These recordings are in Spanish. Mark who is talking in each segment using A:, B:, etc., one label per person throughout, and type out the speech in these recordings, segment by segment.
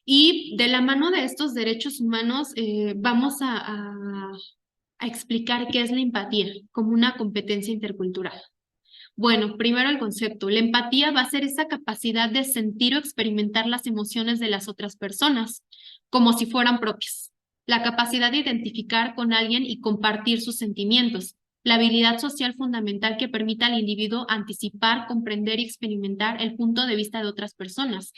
A: Y de la mano de estos derechos humanos, vamos a explicar qué es la empatía como una competencia intercultural. Bueno, primero el concepto. La empatía va a ser esa capacidad de sentir o experimentar las emociones de las otras personas, como si fueran propias. La capacidad de identificar con alguien y compartir sus sentimientos. La habilidad social fundamental que permite al individuo anticipar, comprender y experimentar el punto de vista de otras personas.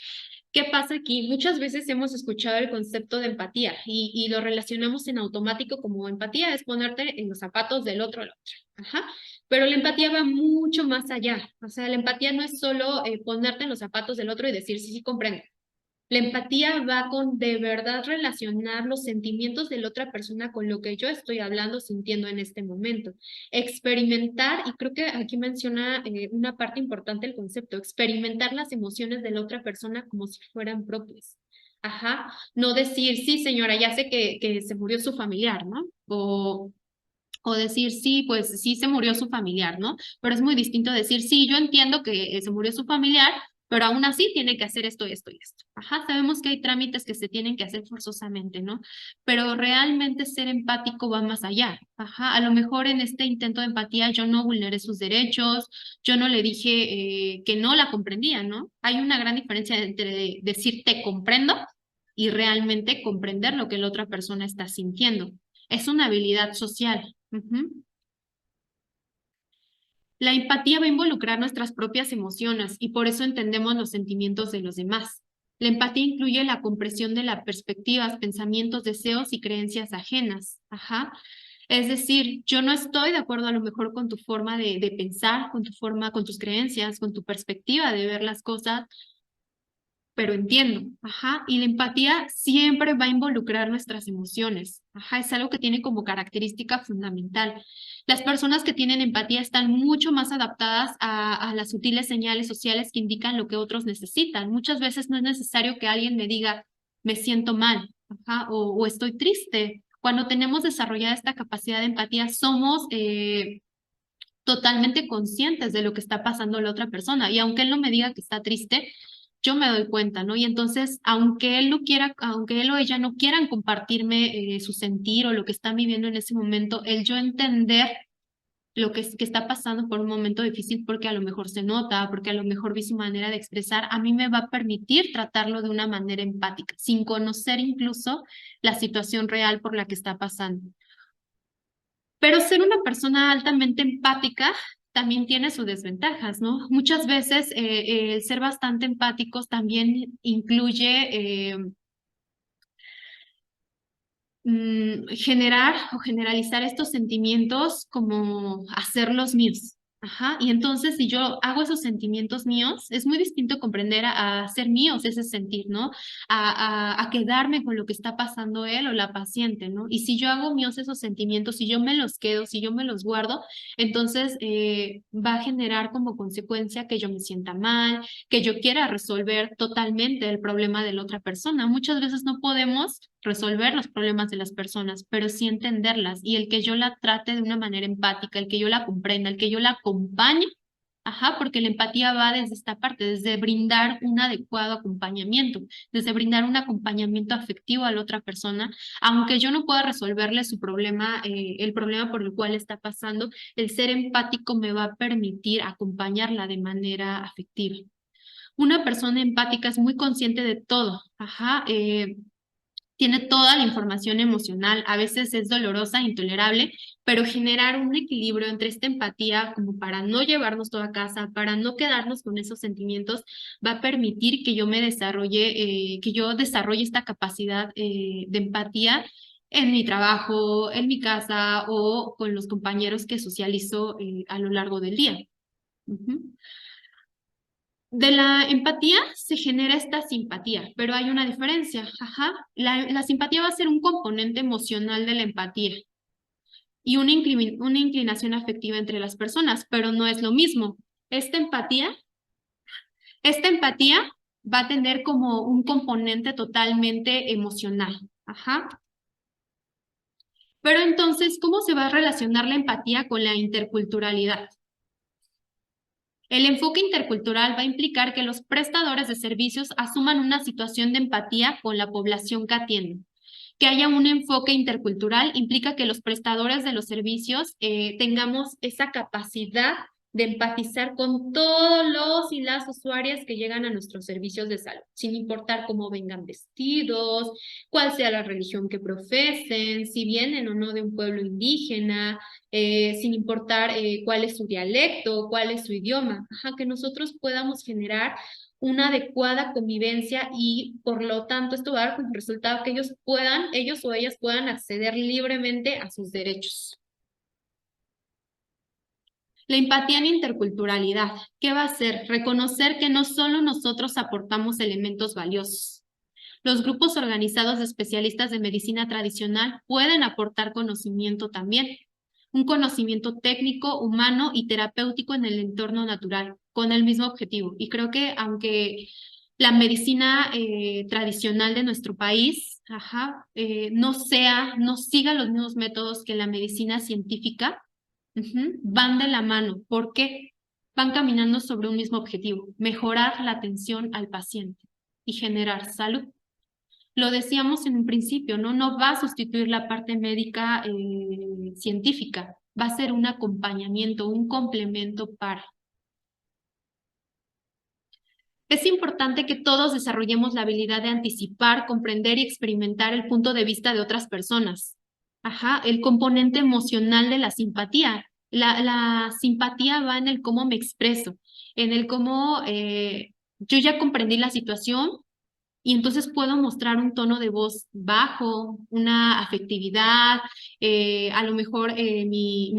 A: ¿Qué pasa aquí? Muchas veces hemos escuchado el concepto de empatía y lo relacionamos en automático como empatía es ponerte en los zapatos del otro al otro. Ajá. Pero la empatía va mucho más allá. O sea, la empatía no es solo ponerte en los zapatos del otro y decir, sí, sí, comprendo. La empatía va con de verdad relacionar los sentimientos de la otra persona con lo que yo estoy hablando, sintiendo en este momento. Experimentar, y creo que aquí menciona una parte importante del concepto, experimentar las emociones de la otra persona como si fueran propias. Ajá, no decir, sí, señora, ya sé que se murió su familiar, ¿no? O decir, sí, pues sí se murió su familiar, ¿no? Pero es muy distinto decir, sí, yo entiendo que se murió su familiar, pero aún así tiene que hacer esto, esto y esto. Ajá, sabemos que hay trámites que se tienen que hacer forzosamente, ¿no? Pero realmente ser empático va más allá. Ajá, a lo mejor en este intento de empatía yo no vulneré sus derechos, yo no le dije que no la comprendía, ¿no? Hay una gran diferencia entre decir te comprendo y realmente comprender lo que la otra persona está sintiendo. Es una habilidad social. Ujú. La empatía va a involucrar nuestras propias emociones y por eso entendemos los sentimientos de los demás. La empatía incluye la comprensión de las perspectivas, pensamientos, deseos y creencias ajenas. Ajá. Es decir, yo no estoy de acuerdo a lo mejor con tu forma de pensar, con tu forma, con tus creencias, con tu perspectiva de ver las cosas, pero entiendo, ajá, y la empatía siempre va a involucrar nuestras emociones, ajá, es algo que tiene como característica fundamental. Las personas que tienen empatía están mucho más adaptadas a las sutiles señales sociales que indican lo que otros necesitan. Muchas veces no es necesario que alguien me diga, me siento mal, ajá, o estoy triste. Cuando tenemos desarrollada esta capacidad de empatía, somos totalmente conscientes de lo que está pasando la otra persona. Y aunque él no me diga que está triste, yo me doy cuenta, ¿no? Y entonces, aunque él no quiera, aunque él o ella no quieran compartirme su sentir o lo que están viviendo en ese momento, el yo entender lo que está pasando por un momento difícil porque a lo mejor se nota, porque a lo mejor vi su manera de expresar, a mí me va a permitir tratarlo de una manera empática, sin conocer incluso la situación real por la que está pasando. Pero ser una persona altamente empática también tiene sus desventajas, ¿no? Muchas veces el ser bastante empáticos también incluye generar o generalizar estos sentimientos como hacerlos míos. Ajá. Y entonces, si yo hago esos sentimientos míos, es muy distinto comprender a hacer míos ese sentir, ¿no? A quedarme con lo que está pasando él o la paciente, ¿no? Y si yo hago míos esos sentimientos, si yo me los quedo, si yo me los guardo, entonces va a generar como consecuencia que yo me sienta mal, que yo quiera resolver totalmente el problema de la otra persona. Muchas veces no podemos resolver los problemas de las personas, pero sí entenderlas y el que yo la trate de una manera empática, el que yo la comprenda, el que yo la acompañe, ajá, porque la empatía va desde esta parte, desde brindar un adecuado acompañamiento, desde brindar un acompañamiento afectivo a la otra persona, aunque yo no pueda resolverle su problema, el problema por el cual está pasando, el ser empático me va a permitir acompañarla de manera afectiva. Una persona empática es muy consciente de todo, ajá, tiene toda la información emocional, a veces es dolorosa, intolerable, pero generar un equilibrio entre esta empatía como para no llevarnos todo a casa, para no quedarnos con esos sentimientos, va a permitir que yo me desarrolle, que yo desarrolle esta capacidad de empatía en mi trabajo, en mi casa o con los compañeros que socializo a lo largo del día. Ujú. De la empatía se genera esta simpatía, pero hay una diferencia. Ajá. La simpatía va a ser un componente emocional de la empatía y una inclinación afectiva entre las personas, pero no es lo mismo. Esta empatía, esta empatía va a tener como un componente totalmente emocional. Ajá. Pero entonces, ¿cómo se va a relacionar la empatía con la interculturalidad? El enfoque intercultural va a implicar que los prestadores de servicios asuman una situación de empatía con la población que atienden. Que haya un enfoque intercultural implica que los prestadores de los servicios tengamos esa capacidad de empatizar con todos los y las usuarias que llegan a nuestros servicios de salud, sin importar cómo vengan vestidos, cuál sea la religión que profesen, si vienen o no de un pueblo indígena, sin importar cuál es su dialecto, cuál es su idioma. Ajá, que nosotros podamos generar una adecuada convivencia y por lo tanto esto va a dar como resultado que ellos o ellas puedan acceder libremente a sus derechos. La empatía en interculturalidad, ¿qué va a hacer? Reconocer que no solo nosotros aportamos elementos valiosos. Los grupos organizados de especialistas de medicina tradicional pueden aportar conocimiento también, un conocimiento técnico, humano y terapéutico en el entorno natural, con el mismo objetivo. Y creo que aunque la medicina tradicional de nuestro país, no siga los mismos métodos que la medicina científica, van de la mano. ¿Por qué? Van caminando sobre un mismo objetivo, mejorar la atención al paciente y generar salud. Lo decíamos en un principio, ¿no? No va a sustituir la parte médica científica, va a ser un acompañamiento, un complemento para. Es importante que todos desarrollemos la habilidad de anticipar, comprender y experimentar el punto de vista de otras personas. El componente emocional de la simpatía. La simpatía va en el cómo me expreso, en el cómo yo ya comprendí la situación y entonces puedo mostrar un tono de voz bajo, una afectividad, a lo mejor mi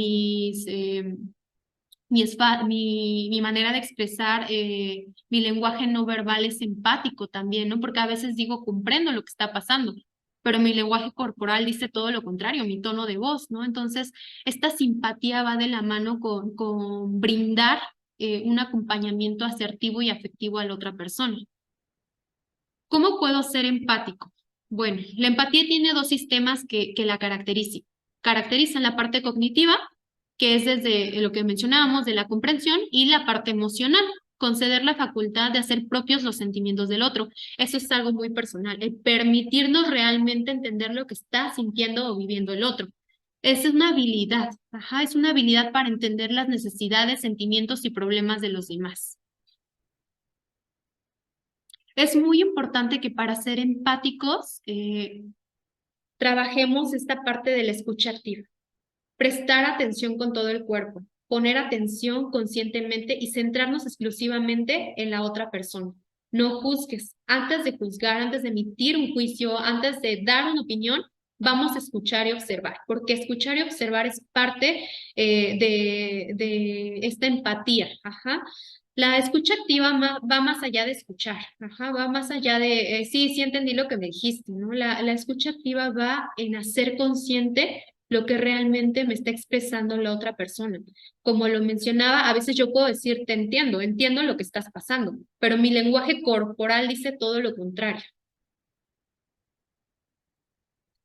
A: manera de expresar mi lenguaje no verbal es empático también, ¿no? Porque a veces digo, comprendo lo que está pasando, pero mi lenguaje corporal dice todo lo contrario, mi tono de voz, ¿no? Entonces, esta simpatía va de la mano con brindar un acompañamiento asertivo y afectivo a la otra persona. ¿Cómo puedo ser empático? Bueno, la empatía tiene dos sistemas que la caracterizan. Caracterizan la parte cognitiva, que es desde lo que mencionábamos de la comprensión, y la parte emocional, conceder la facultad de hacer propios los sentimientos del otro. Eso es algo muy personal, el permitirnos realmente entender lo que está sintiendo o viviendo el otro. Esa es una habilidad, es una habilidad para entender las necesidades, sentimientos y problemas de los demás. Es muy importante que para ser empáticos trabajemos esta parte de la escucha activa, prestar atención con todo el cuerpo, poner atención conscientemente y centrarnos exclusivamente en la otra persona. No juzgues. Antes de juzgar, antes de emitir un juicio, antes de dar una opinión, vamos a escuchar y observar, porque escuchar y observar es parte de esta empatía. La escucha activa va más allá de escuchar, va más allá de, sí, sí entendí lo que me dijiste, ¿no? La escucha activa va en hacer consciente lo que realmente me está expresando la otra persona. Como lo mencionaba, a veces yo puedo decir, te entiendo, entiendo lo que estás pasando, pero mi lenguaje corporal dice todo lo contrario.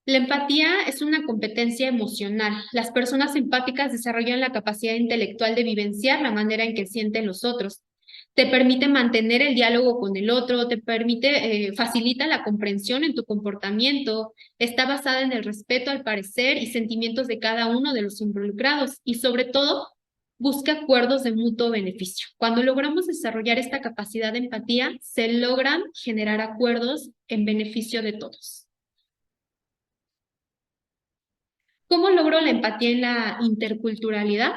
A: La empatía es una competencia emocional. Las personas empáticas desarrollan la capacidad intelectual de vivenciar la manera en que sienten los otros. Te permite mantener el diálogo con el otro, facilita la comprensión en tu comportamiento, está basada en el respeto al parecer y sentimientos de cada uno de los involucrados y sobre todo busca acuerdos de mutuo beneficio. Cuando logramos desarrollar esta capacidad de empatía, se logran generar acuerdos en beneficio de todos. ¿Cómo logro la empatía en la interculturalidad?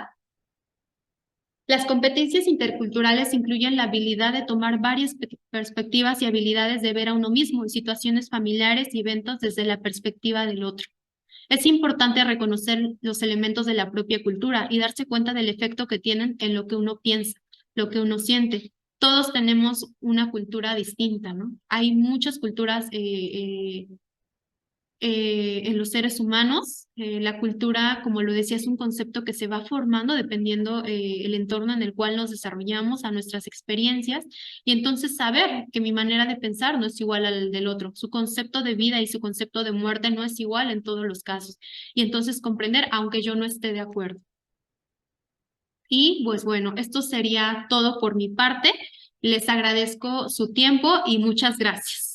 A: Las competencias interculturales incluyen la habilidad de tomar varias perspectivas y habilidades de ver a uno mismo en situaciones familiares y eventos desde la perspectiva del otro. Es importante reconocer los elementos de la propia cultura y darse cuenta del efecto que tienen en lo que uno piensa, lo que uno siente. Todos tenemos una cultura distinta, ¿no? Hay muchas culturas en los seres humanos. La cultura, como lo decía, es un concepto que se va formando dependiendo el entorno en el cual nos desarrollamos, a nuestras experiencias, y entonces saber que mi manera de pensar no es igual al del otro, su concepto de vida y su concepto de muerte no es igual en todos los casos, y entonces comprender aunque yo no esté de acuerdo. Y pues bueno, esto sería todo por mi parte. Les agradezco su tiempo y muchas gracias.